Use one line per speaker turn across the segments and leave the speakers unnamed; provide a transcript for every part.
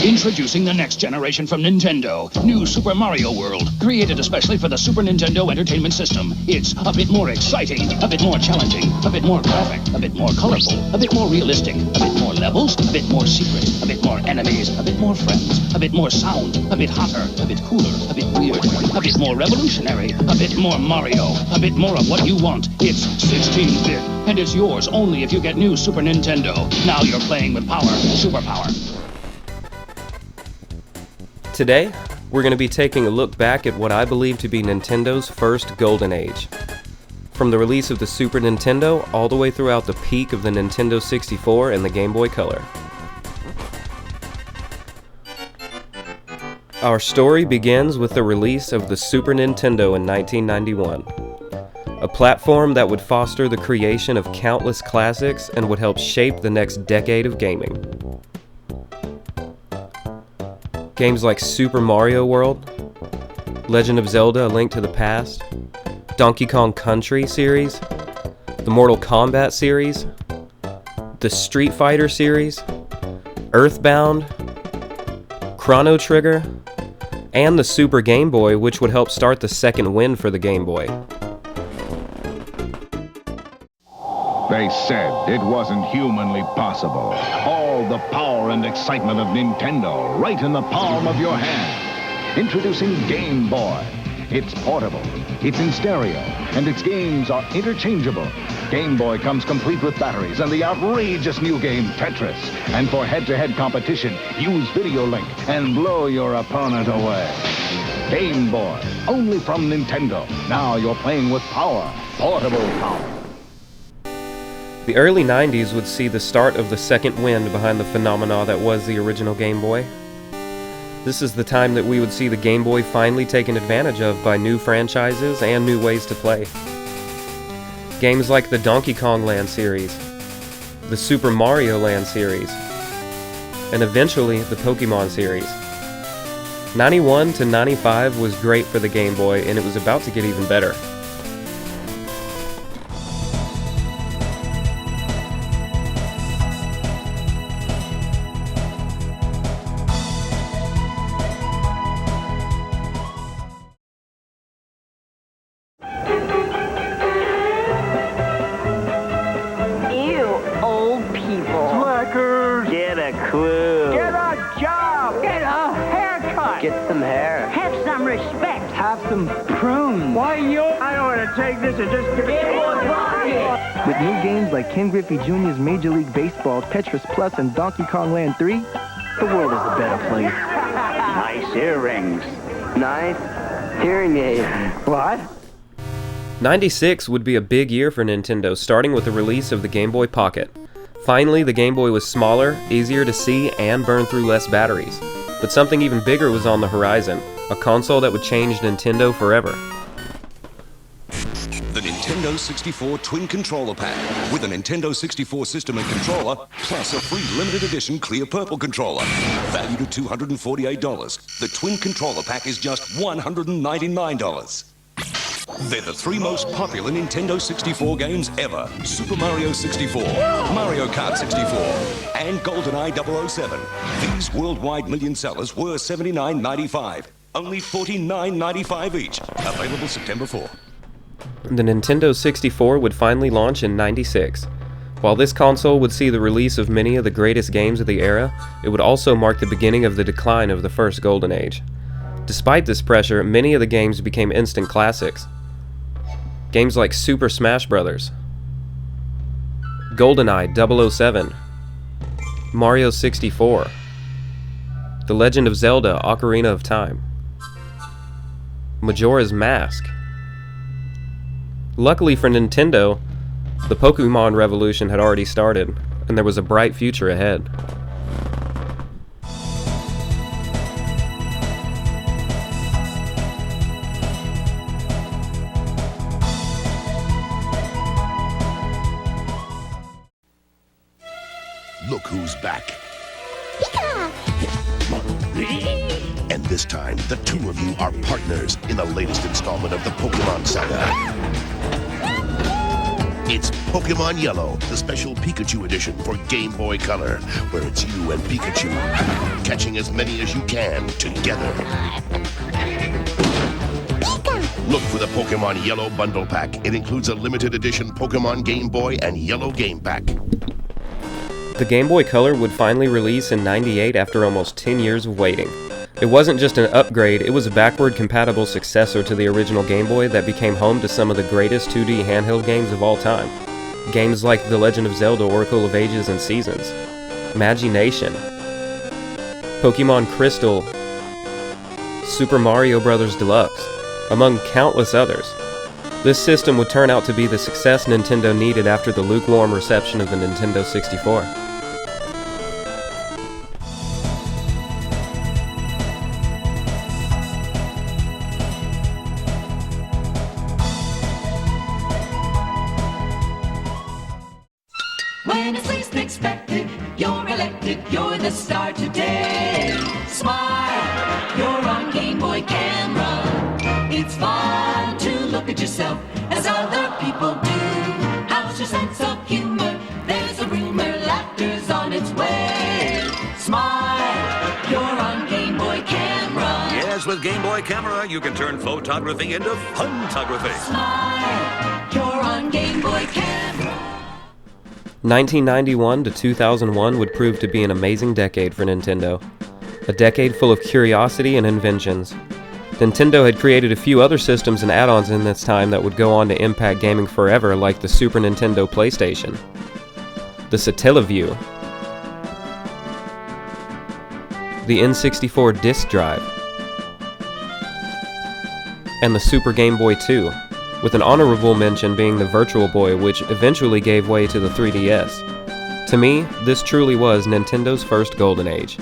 Introducing the next generation from Nintendo. New Super Mario World. Created especially for the Super Nintendo Entertainment System. It's a bit more exciting, a bit more challenging, a bit more graphic, a bit more colorful, a bit more realistic, a bit more levels, a bit more secret, a bit more enemies, a bit more friends, a bit more sound, a bit hotter, a bit cooler, a bit weird, a bit more revolutionary, a bit more Mario, a bit more of what you want. It's 16-bit, and it's yours only if you get new Super Nintendo. Now you're playing with power, superpower.
Today, we're going to be taking a look back at what I believe to be Nintendo's first golden age. From the release of the Super Nintendo all the way throughout the peak of the Nintendo 64 and the Game Boy Color. Our story begins with the release of the Super Nintendo in 1991. A platform that would foster the creation of countless classics and would help shape the next decade of gaming. Games like Super Mario World, Legend of Zelda: A Link to the Past, Donkey Kong Country series, the Mortal Kombat series, the Street Fighter series, Earthbound, Chrono Trigger, and the Super Game Boy, which would help start the second win for the Game Boy.
They said it wasn't humanly possible. All the power and excitement of Nintendo right in the palm of your hand. Introducing Game Boy. It's portable, it's in stereo, and its games are interchangeable. Game Boy comes complete with batteries and the outrageous new game Tetris. And for head-to-head competition, use Video Link and blow your opponent away. Game Boy, only from Nintendo. Now you're playing with power, portable power.
The early 90s would see the start of the second wind behind the phenomena that was the original Game Boy. This is the time that we would see the Game Boy finally taken advantage of by new franchises and new ways to play. Games like the Donkey Kong Land series, the Super Mario Land series, and eventually the Pokemon series. 91 to 95 was great for the Game Boy, and it was about to get even better.
Get a clue.
Get a job.
Get a haircut.
Get some hair.
Have some respect.
Have some prunes.
Why, I don't want to take this and just give it to
With new games like Ken Griffey Jr.'s Major League Baseball, Tetris Plus, and Donkey Kong Land 3, the world is a better place.
Nice earrings.
Nice hearing aid. What?
96 would be a big year for Nintendo, starting with the release of the Game Boy Pocket. Finally, the Game Boy was smaller, easier to see, and burned through less batteries. But something even bigger was on the horizon, a console that would change Nintendo forever.
The Nintendo 64 Twin Controller Pack, with a Nintendo 64 system and controller, plus a free limited edition clear purple controller. Valued at $248, the Twin Controller Pack is just $199. They're the three most popular Nintendo 64 games ever. Super Mario 64, Mario Kart 64, and GoldenEye 007. These worldwide million sellers were $79.95. Only $49.95 each. Available September 4.
The Nintendo 64 would finally launch in 96. While this console would see the release of many of the greatest games of the era, it would also mark the beginning of the decline of the first golden age. Despite this pressure, many of the games became instant classics. Games like Super Smash Bros., GoldenEye 007, Mario 64, The Legend of Zelda: Ocarina of Time, Majora's Mask. Luckily for Nintendo, the Pokemon revolution had already started, and there was a bright future ahead.
Look who's back. And this time, the two of you are partners in the latest installment of the Pokemon saga. It's Pokemon Yellow, the special Pikachu edition for Game Boy Color, where it's you and Pikachu catching as many as you can together. Look for the Pokemon Yellow Bundle Pack. It includes a limited edition Pokemon Game Boy and Yellow Game Pack.
The Game Boy Color would finally release in '98 after almost 10 years of waiting. It wasn't just an upgrade, it was a backward-compatible successor to the original Game Boy that became home to some of the greatest 2D handheld games of all time. Games like The Legend of Zelda Oracle of Ages and Seasons, Magination, Pokemon Crystal, Super Mario Bros. Deluxe, among countless others. This system would turn out to be the success Nintendo needed after the lukewarm reception of the Nintendo 64.
When it's least expected, you're elected, you're the star today. Smile, you're on Game Boy Camera. It's fun to look at yourself as other people do. How's your sense of humor? There's a rumor, laughter's on its way. Smile, you're on Game Boy Camera.
Yes, with Game Boy Camera, you can turn photography into funtography.
Smile, you're on Game Boy Camera.
1991 to 2001 would prove to be an amazing decade for Nintendo. A decade full of curiosity and inventions. Nintendo had created a few other systems and add-ons in this time that would go on to impact gaming forever, like the Super Nintendo PlayStation, the Satellaview, the N64 disk drive, and the Super Game Boy 2, with an honorable mention being the Virtual Boy, which eventually gave way to the 3DS. To me, this truly was Nintendo's first golden age.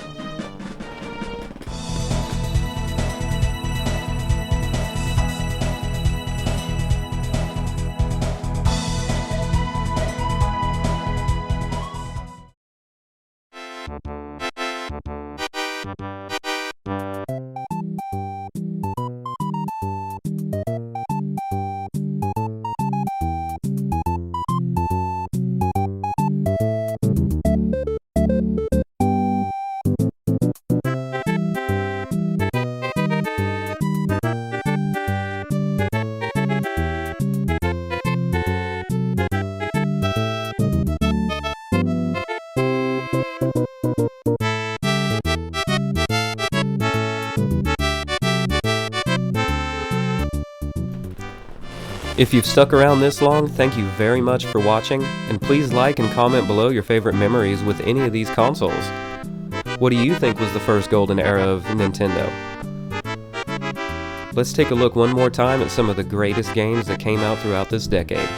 If you've stuck around this long, thank you very much for watching, and please like and comment below your favorite memories with any of these consoles. What do you think was the first golden era of Nintendo? Let's take a look one more time at some of the greatest games that came out throughout this decade.